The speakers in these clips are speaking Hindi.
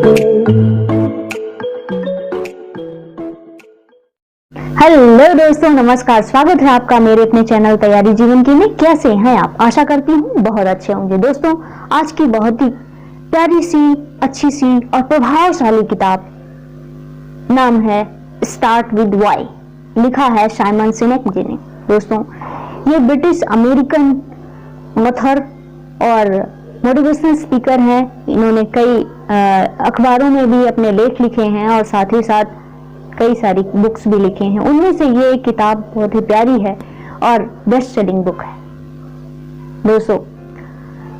हेलो दोस्तों, नमस्कार। स्वागत है आपका मेरे अपने चैनल तैयारी जीवन की में। कैसे हैं आप? आशा करती हूँ बहुत अच्छे होंगे। दोस्तों, आज की बहुत ही प्यारी सी, अच्छी सी और प्रभावशाली किताब नाम है स्टार्ट विद वाई। लिखा है साइमन सिनेक जी ने। दोस्तों, ये ब्रिटिश अमेरिकन ऑथर और मोटिवेशनल स्पीकर हैं। इन्होंने कई अखबारों में भी अपने लेख लिखे हैं और साथ ही साथ कई सारी बुक्स भी लिखे हैं। उनमें से ये एक किताब बहुत ही प्यारी है और बेस्ट सेलिंग बुक है। दोस्तों,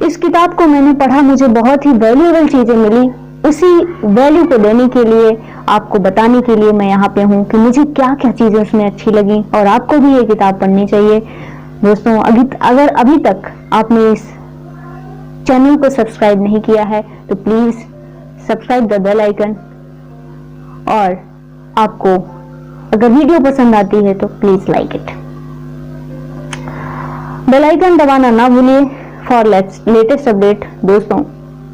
इस किताब को मैंने पढ़ा, मुझे बहुत ही वैल्यूएबल चीजें मिली। उसी वैल्यू को देने के लिए, आपको बताने के लिए मैं यहाँ पे हूँ कि मुझे क्या क्या चीजें उसमें अच्छी लगी और आपको भी ये किताब पढ़नी चाहिए। दोस्तों, अगर अभी तक आपने इस चैनल को सब्सक्राइब नहीं किया है तो please subscribe the bell icon, और आपको अगर वीडियो पसंद आती है तो please like it. Bell icon दबाना ना भूलिए फॉर लेटेस्ट अपडेट। दोस्तों,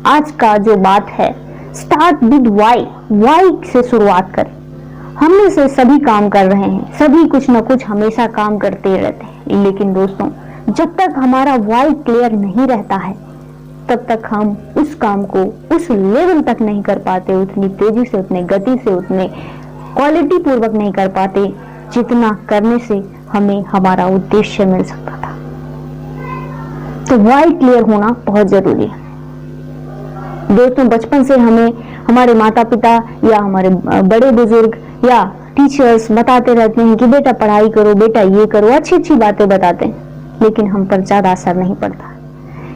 आज का जो बात है, स्टार्ट विद वाई। वाई से शुरुआत करें। हम में से सभी काम कर रहे हैं, सभी कुछ ना कुछ हमेशा काम करते रहते हैं, लेकिन दोस्तों, जब तक हमारा वाई क्लियर नहीं रहता है तब तक हम उस काम को उस लेवल तक नहीं कर पाते, उतनी तेजी से, उतनी गति से, उतने क्वालिटी पूर्वक नहीं कर पाते जितना करने से हमें हमारा उद्देश्य मिल सकता था। तो वाई क्लियर होना बहुत जरूरी है। दोस्तों, बचपन से हमें हमारे माता पिता या हमारे बड़े बुजुर्ग या टीचर्स बताते रहते हैं कि बेटा पढ़ाई करो, बेटा ये करो, अच्छी अच्छी बातें बताते हैं, लेकिन हम पर ज्यादा असर नहीं पड़ता,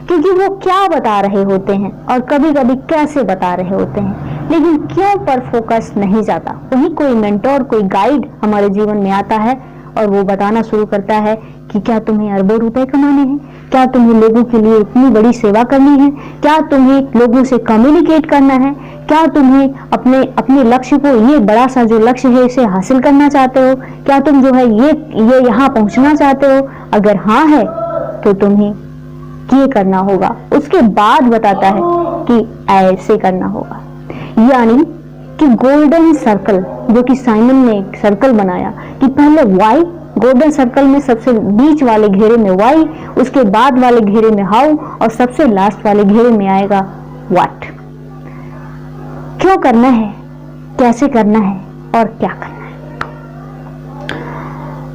क्योंकि वो क्या बता रहे होते हैं और कभी कभी कैसे बता रहे होते हैं, लेकिन क्यों पर फोकस नहीं जाता। वही कोई मेंटोर, कोई गाइड हमारे जीवन में आता है और वो बताना शुरू करता है कि क्या तुम्हें अरबों रुपए कमाने हैं, क्या तुम्हें लोगों के लिए इतनी बड़ी सेवा करनी है, क्या तुम्हें लोगों से कम्युनिकेट करना है, क्या तुम्हें अपने लक्ष्य को, ये बड़ा सा जो लक्ष्य है, इसे हासिल करना चाहते हो, क्या तुम जो है ये यहाँ पहुंचना चाहते हो, अगर हाँ है तो तुम्हें ये करना होगा। उसके बाद बताता है कि ऐसे करना होगा। यानी कि गोल्डन सर्कल, जो कि साइमन ने एक सर्कल बनाया कि पहले वाई, गोल्डन सर्कल में सबसे बीच वाले घेरे में वाई, उसके बाद वाले घेरे में हाउ, और सबसे लास्ट वाले घेरे में आएगा व्हाट। क्यों करना है, कैसे करना है और क्या करना है।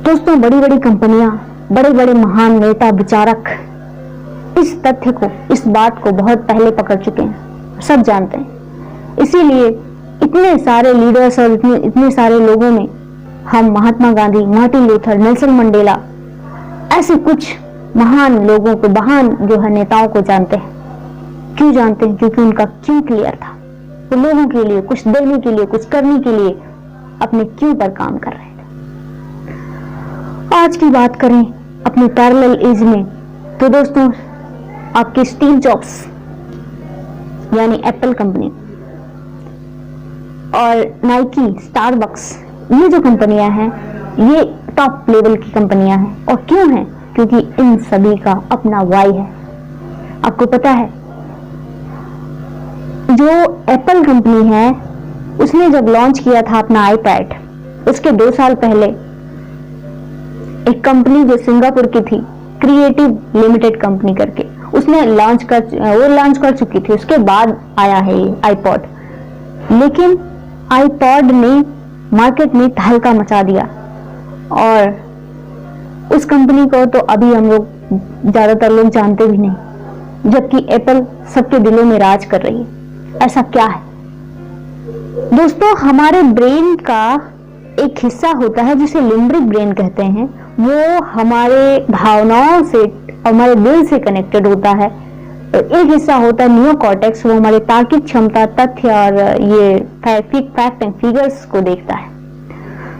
दोस्तों, बड़ी बड़ी कंपनियां, बड़े बड़े महान नेता विचारक इस तथ्य को, इस बात को बहुत पहले पकड़ चुके हैं, सब जानते हैं। इसीलिए इतने सारे लीडर्स और इतने सारे लोगों में हम Mahatma Gandhi, Martin Luther, Nelson Mandela, ऐसे कुछ महान लोगों को, महान जो है नेताओं को जानते हैं। क्यों जानते हैं? क्योंकि उनका क्यों क्लियर था। वो तो लोगों के लिए कुछ देने के लिए, कुछ करने के लिए अपने क्यों पर काम कर रहे थे। आज की बात करें अपने पैरेलल एज में, तो दोस्तों, आपके स्टीव जॉब्स यानी एप्पल कंपनी और नाइकी, स्टारबक्स, ये जो कंपनियां हैं, ये टॉप लेवल की कंपनियां हैं। और क्यों हैं? क्योंकि इन सभी का अपना वाई है। आपको पता है, जो एप्पल कंपनी है, उसने जब लॉन्च किया था अपना आईपैड, उसके 2 साल पहले एक कंपनी जो सिंगापुर की थी, क्रिएटिव लिमिटेड कंपनी करके, उसने लॉन्च कर चुकी थी। उसके बाद आया है ये आईपॉड, लेकिन आईपॉड ने मार्केट में तहलका मचा दिया और उस कंपनी को तो अभी हम लोग, ज्यादातर लोग जानते भी नहीं, जबकि एप्पल सबके दिलों में राज कर रही है। ऐसा क्या है? दोस्तों, हमारे ब्रेन का एक हिस्सा होता है जिसे लिम्बिक ब्रेन कहते हैं। वो हमारे भावनाओं से, हमारे दिल से कनेक्टेड होता है। एक हिस्सा होता है नियोकॉर्टेक्स, वो हमारे तार्किक क्षमता, तथ्य और ये फैक्ट एंड फिगर्स को देखता है।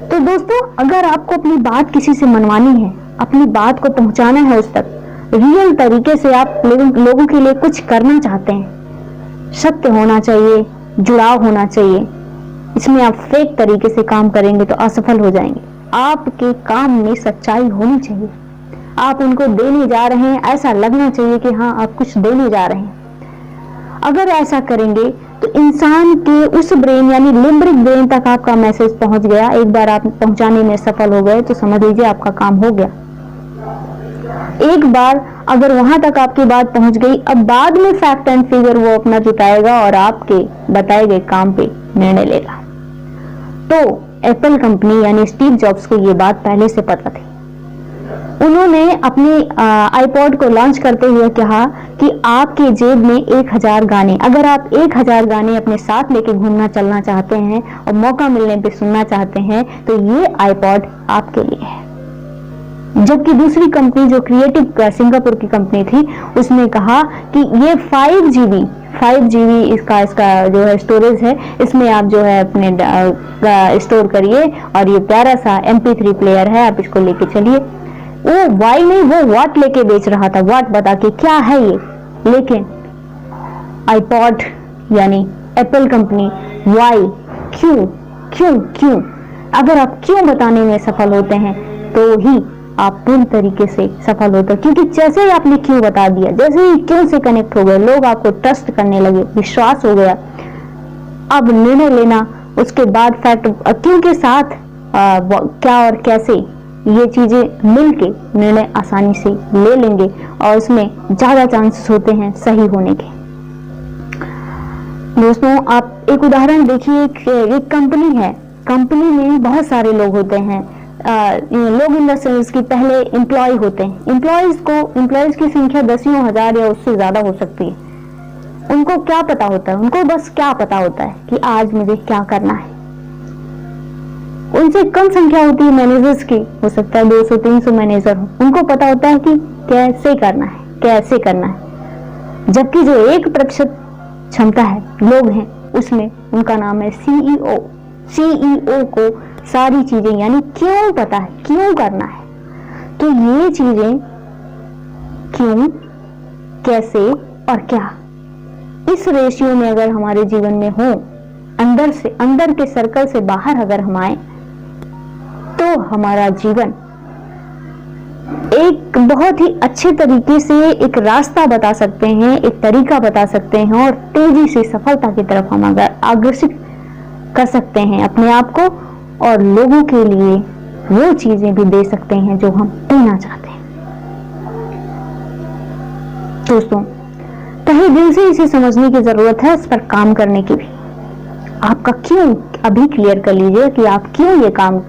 तो दोस्तों, अगर आपको अपनी बात किसी से मनवानी है, अपनी बात को पहुंचाना है उस तक, रियल तरीके से आप लोगों के लिए कुछ करना चाहते हैं, सत्य होना चाहिए, जुड़ाव होना चाहिए। इसमें आप फेक तरीके से काम करेंगे तो असफल हो जाएंगे। आपके काम में सच्चाई होनी चाहिए। आप उनको देने जा रहे हैं, ऐसा लगना चाहिए कि हाँ, आप कुछ देने जा रहे हैं। अगर ऐसा करेंगे तो इंसान के उस ब्रेन यानी लिम्बिक ब्रेन तक आपका मैसेज पहुंच गया। एक बार आप पहुंचाने में सफल हो गए तो समझ लीजिए आपका काम हो गया। एक बार अगर वहां तक आपकी बात पहुंच गई, अब बाद में फैक्ट एंड फिगर वो अपना जुटाएगा और आपके बताए गए काम पे निर्णय लेगा। तो एप्पल कंपनी यानी स्टीव जॉब्स को ये बात पहले से पता थी। उन्होंने अपने आईपॉड को लॉन्च करते हुए कहा कि आपके जेब में 1000 गाने, अगर आप 1000 गाने अपने साथ लेके घूमना चलना चाहते हैं और मौका मिलने पे सुनना चाहते हैं तो ये आईपॉड आपके लिए है। जबकि दूसरी कंपनी जो क्रिएटिव सिंगापुर की कंपनी थी, उसने कहा कि ये 5GB इसका जो है स्टोरेज है, इसमें आप जो है अपने स्टोर करिए और ये प्यारा सा MP3 प्लेयर है, आप इसको लेके चलिए। वो वाई नहीं, वो वाट लेके बेच रहा था, वाट बता के क्या है ये। लेकिन आईपॉड यानी एप्पल कंपनी वाई, क्यों अगर आप क्यों बताने में सफल होते हैं तो ही आप पूरी तरीके से सफल होते हैं। क्योंकि जैसे ही आपने क्यों बता दिया, जैसे ही क्यों से कनेक्ट हो गए, लोग आपको ट्रस्ट करने लगे, विश्वास हो गया। अब निर्णय लेना, उसके बाद फैक्ट क्यों के साथ क्या और कैसे, ये चीजें मिलके निर्णय आसानी से ले लेंगे और उसमें ज्यादा चांसेस होते हैं सही होने के। दोस्तों, आप एक उदाहरण देखिए, एक कंपनी है, कंपनी में बहुत सारे लोग होते हैं। लोग इन द सेंस की पहले एम्प्लॉय होते हैं। एम्प्लॉयज की संख्या 10,000 या उससे ज्यादा हो सकती है। उनको क्या पता होता है, उनको बस क्या पता होता है कि आज मुझे क्या करना है। उनसे कम संख्या होती है मैनेजर्स की, हो सकता है 200-300 मैनेजर हो, उनको पता होता है कि कैसे करना है। जबकि जो 1% क्षमता है लोग हैं, उसमें उनका नाम है CEO को सारी चीजें यानी क्यों पता है, क्यों करना है। तो ये चीजें क्यों, कैसे और क्या, इस रेशियो में अगर हमारे जीवन में हो, अंदर के सर्कल से बाहर अगर हम आए तो हमारा जीवन एक बहुत ही अच्छे तरीके से एक रास्ता बता सकते हैं, एक तरीका बता सकते हैं और तेजी से सफलता की तरफ हम अगर अग्रसित कर सकते हैं अपने आप को, और लोगों के लिए वो चीजें भी दे सकते हैं जो हम देना चाहते हैं। दोस्तों, तहे दिल से इसे समझने की जरूरत है, इस पर काम करने की भी। आपका क्यों अभी क्लियर कर लीजिए कि आप क्यों ये काम,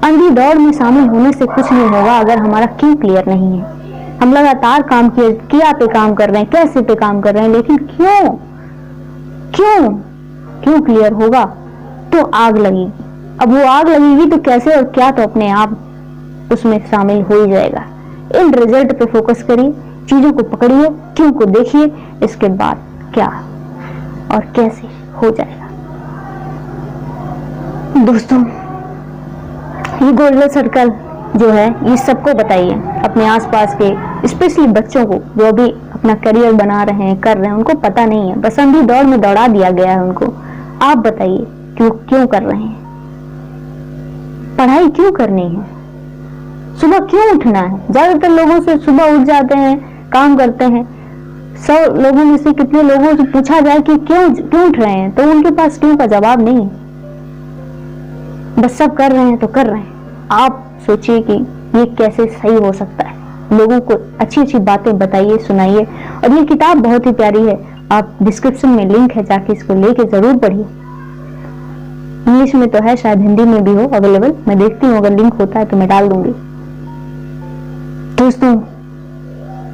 अंधी दौड़ में शामिल होने से कुछ नहीं होगा अगर हमारा क्यों क्लियर नहीं है। हम लगातार काम किया पे काम कर रहे हैं, कैसे पे काम कर रहे हैं, लेकिन क्यों क्लियर होगा तो आग लगेगी। अब वो आग लगेगी तो कैसे और क्या, तो अपने आप उसमें शामिल हो ही जाएगा। इन रिजल्ट पे फोकस करिए, चीजों को पकड़िए, क्यों को देखिए, इसके बाद क्या और कैसे हो जाएगा। दोस्तों, ये गोल्डन सर्कल जो है, ये सबको बताइए, अपने आसपास के स्पेशली बच्चों को जो अभी अपना करियर बना रहे हैं, कर रहे हैं, उनको पता नहीं है, बस अंधी दौड़ में दौड़ा दिया गया है उनको। आप बताइए क्यों कर रहे हैं, पढ़ाई क्यों करनी है, सुबह क्यों उठना है। ज्यादातर लोगों से सुबह उठ जाते हैं, काम करते हैं। 100 लोगों में से कितने लोगों से पूछा जाए कि क्यों उठ रहे हैं, तो उनके पास क्यों का जवाब नहीं है। बस सब कर रहे हैं तो कर रहे हैं। आप सोचिए कि ये कैसे सही हो सकता है। लोगों को अच्छी बातें बताइए, सुनाइए। और ये किताब बहुत ही प्यारी है, आप डिस्क्रिप्शन में लिंक है, जाके इसको लेके जरूर पढ़िए। इंग्लिश में तो है, शायद हिंदी में भी हो अवेलेबल, मैं देखती हूँ, अगर लिंक होता है तो मैं डाल दूंगी। दोस्तों,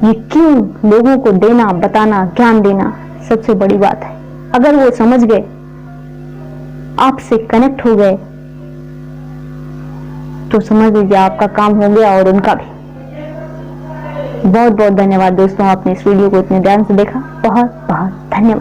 ये क्यों लोगों को देना, बताना, ज्ञान देना सबसे बड़ी बात है। अगर वो समझ गए, आपसे कनेक्ट हो गए, तो समझ लीजिए आपका काम हो गया और उनका भी। बहुत बहुत धन्यवाद दोस्तों, आपने इस वीडियो को इतने ध्यान से देखा, बहुत बहुत धन्यवाद।